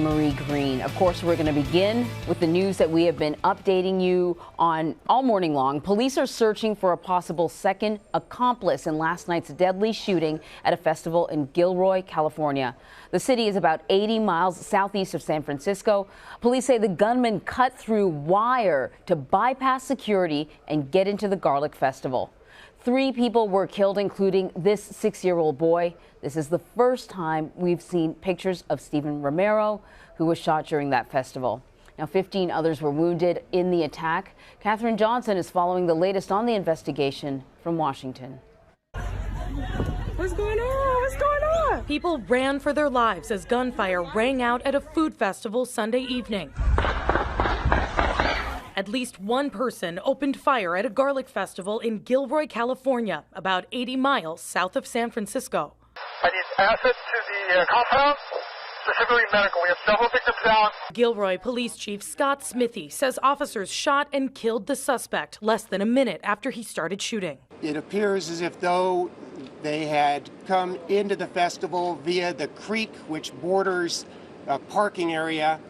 Marie Green. Of course, we're going to begin with the news that we have been updating you on all morning long. Police are searching for a possible second accomplice in last night's deadly shooting at a festival in Gilroy, California. The city is about 80 miles southeast of San Francisco. Police say the gunman cut through wire to bypass security and get into the Garlic Festival. 3 people were killed, including this 6-year-old boy. This is the first time we've seen pictures of Stephen Romero, who was shot during that festival. Now, 15 others were wounded in the attack. Katherine Johnson is following the latest on the investigation from Washington. What's going on? What's going on? People ran for their lives as gunfire rang out at a food festival Sunday evening. At least one person opened fire at a garlic festival in Gilroy, California, about 80 miles south of San Francisco. I need assets to the compound, specifically medical. We have several victims down. Gilroy Police Chief Scott Smithy says officers shot and killed the suspect less than a minute after he started shooting. It appears as if though they had come into the festival via the creek, which borders a parking area,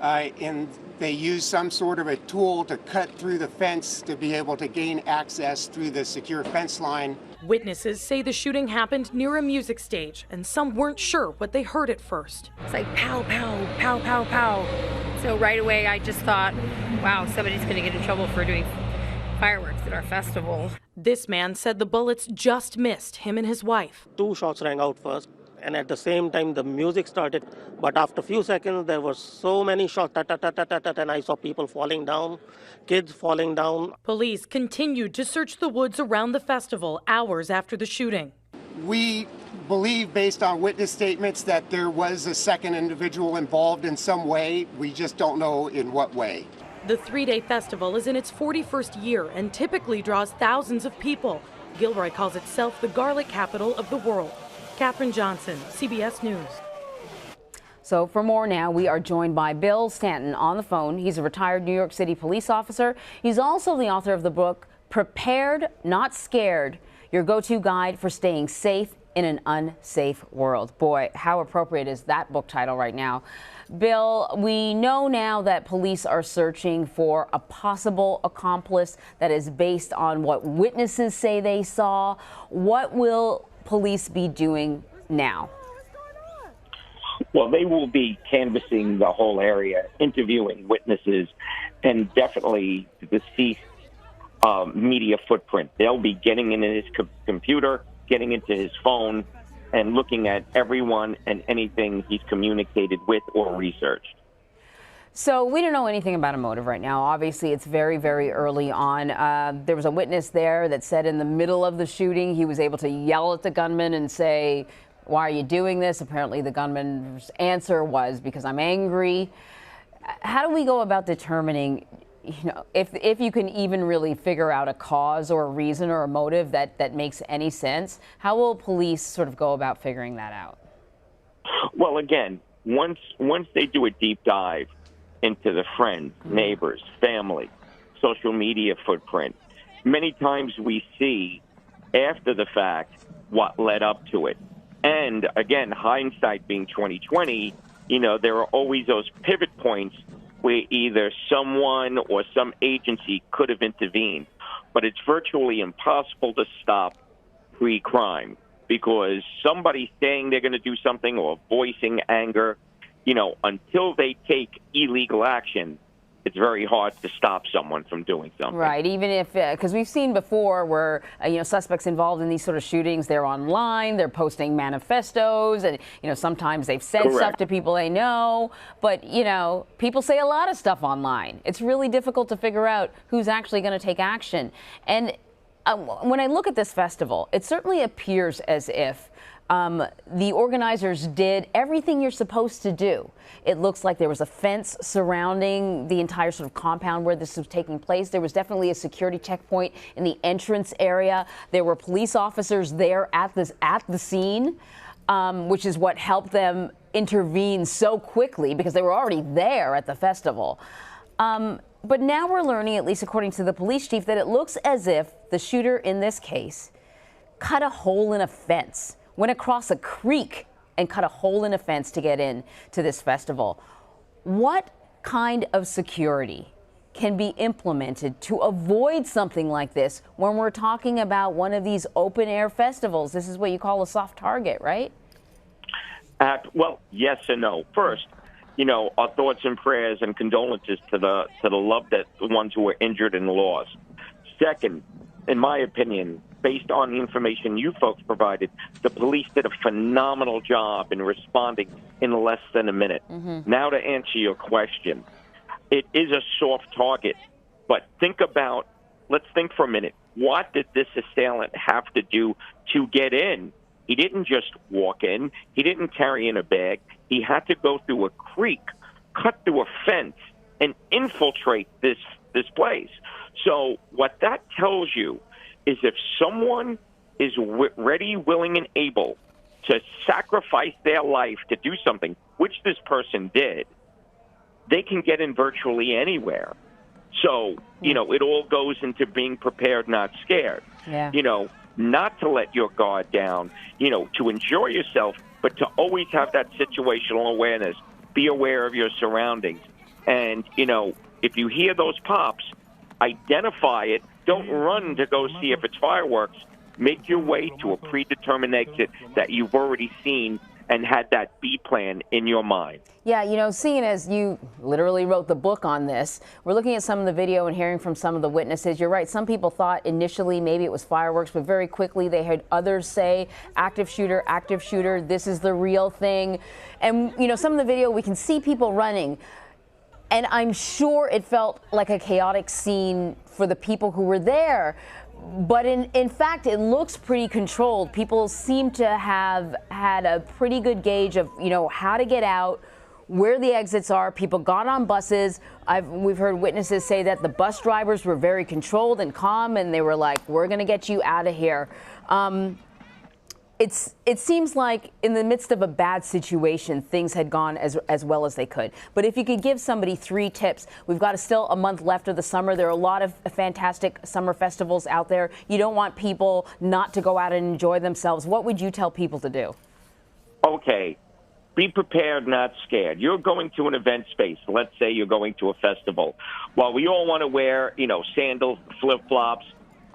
and they used some sort of a tool to cut through the fence to be able to gain access through the secure fence line. Witnesses say the shooting happened near a music stage, and some weren't sure what they heard at first. It's like pow, pow, pow, pow, pow. So right away I just thought, wow, somebody's going to get in trouble for doing fireworks at our festival. This man said the bullets just missed him and his wife. 2 shots rang out first, and at the same time the music started. But after a few seconds there were so many shots, and I saw people falling down, kids falling down. Police continued to search the woods around the festival hours after the shooting. We believe, based on witness statements, that there was a second individual involved in some way. We just don't know in what way. The 3-day festival is in its 41st year and typically draws thousands of people. Gilroy calls itself the garlic capital of the world. Katherine Johnson, CBS News. So for more now, we are joined by Bill Stanton on the phone. He's a retired New York City police officer. He's also the author of the book, Prepared, Not Scared, your go-to guide for staying safe in an unsafe world. Boy, how appropriate is that book title right now. Bill, we know now that police are searching for a possible accomplice that is based on what witnesses say they saw. What will police be doing now? Well, they will be canvassing the whole area, interviewing witnesses, and definitely the deceased media footprint. They'll be getting into his computer, getting into his phone, and looking at everyone and anything he's communicated with or researched. So we don't know anything about a motive right now. Obviously, it's very, very early on. There was a witness there that said in the middle of the shooting, he was able to yell at the gunman and say, "Why are you doing this?" Apparently, the gunman's answer was, "Because I'm angry." How do we go about determining, if you can even really figure out a cause or a reason or a motive that makes any sense? How will police sort of go about figuring that out? Well, again, once they do a deep dive into the friends, neighbors, family, social media footprint, many times we see after the fact what led up to it. And again, hindsight being 2020, there are always those pivot points where either someone or some agency could have intervened. But it's virtually impossible to stop pre-crime because somebody saying they're going to do something or voicing anger, until they take illegal action, it's very hard to stop someone from doing something. Right, even if, because we've seen before where, suspects involved in these sort of shootings, they're online, they're posting manifestos, and, sometimes they've said Correct. stuff to people they know, but, people say a lot of stuff online. It's really difficult to figure out who's actually going to take action. And when I look at this festival, it certainly appears as if the organizers did everything you're supposed to do. It looks like there was a fence surrounding the entire sort of compound where this was taking place. There was definitely a security checkpoint in the entrance area. There were police officers there at the scene, which is what helped them intervene so quickly because they were already there at the festival. But now we're learning, at least according to the police chief, that it looks as if the shooter in this case cut a hole in a fence, went across a creek and cut a hole in a fence to get in to this festival. What kind of security can be implemented to avoid something like this when we're talking about one of these open air festivals? This is what you call a soft target, right? Well, yes and no. First, our thoughts and prayers and condolences to the loved ones who were injured and lost. Second, in my opinion, based on the information you folks provided, the police did a phenomenal job in responding in less than a minute. Now to answer your question, it is a soft target, but let's think for a minute. What did this assailant have to do to get in? He didn't just walk in. He didn't carry in a bag. He had to go through a creek, cut through a fence, and infiltrate this place. So what that tells you is if someone is ready, willing, and able to sacrifice their life to do something, which this person did, they can get in virtually anywhere. So, it all goes into being prepared, not scared. Yeah. Not to let your guard down, to enjoy yourself, but to always have that situational awareness. Be aware of your surroundings. And, if you hear those pops, identify it. Don't run to go see if it's fireworks. Make your way to a predetermined exit that you've already seen and had that B plan in your mind. Yeah, seeing as you literally wrote the book on this, we're looking at some of the video and hearing from some of the witnesses. You're right. Some people thought initially maybe it was fireworks, but very quickly they heard others say active shooter, this is the real thing. And, some of the video, we can see people running. And I'm sure it felt like a chaotic scene for the people who were there. But in fact, it looks pretty controlled. People seem to have had a pretty good gauge of, how to get out, where the exits are. People got on buses. We've heard witnesses say that the bus drivers were very controlled and calm, and they were like, we're going to get you out of here. It seems like in the midst of a bad situation, things had gone as well as they could. But if you could give somebody 3 tips, we've got still a month left of the summer. There are a lot of fantastic summer festivals out there. You don't want people not to go out and enjoy themselves. What would you tell people to do? Okay. Be prepared, not scared. You're going to an event space. Let's say you're going to a festival. While we all want to wear, sandals, flip-flops,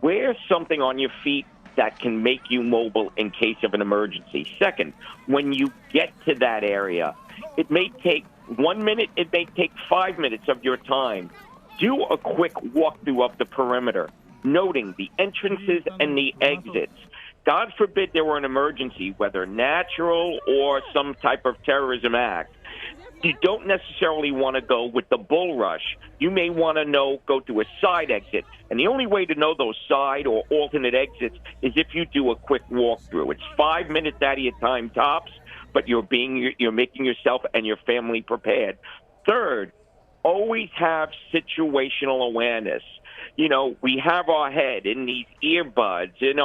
wear something on your feet that can make you mobile in case of an emergency. Second, when you get to that area, it may take 1 minute, it may take 5 minutes of your time. Do a quick walkthrough of the perimeter, noting the entrances and the exits. God forbid there were an emergency, whether natural or some type of terrorism act. You don't necessarily want to go with the bull rush. You may want to go to a side exit. And the only way to know those side or alternate exits is if you do a quick walkthrough. It's 5 minutes out of your time tops, but you're making yourself and your family prepared. Third, always have situational awareness. We have our head in these earbuds, in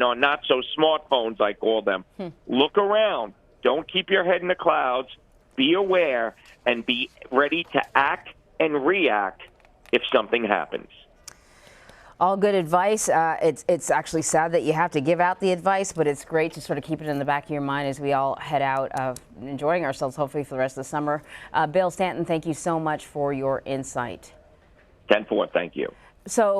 our not so smartphones, I call them. Look around. Don't keep your head in the clouds. Be aware and be ready to act and react if something happens. All good advice. It's actually sad that you have to give out the advice, but it's great to sort of keep it in the back of your mind as we all head out enjoying ourselves, hopefully, for the rest of the summer. Bill Stanton, thank you so much for your insight. 10-4, thank you. So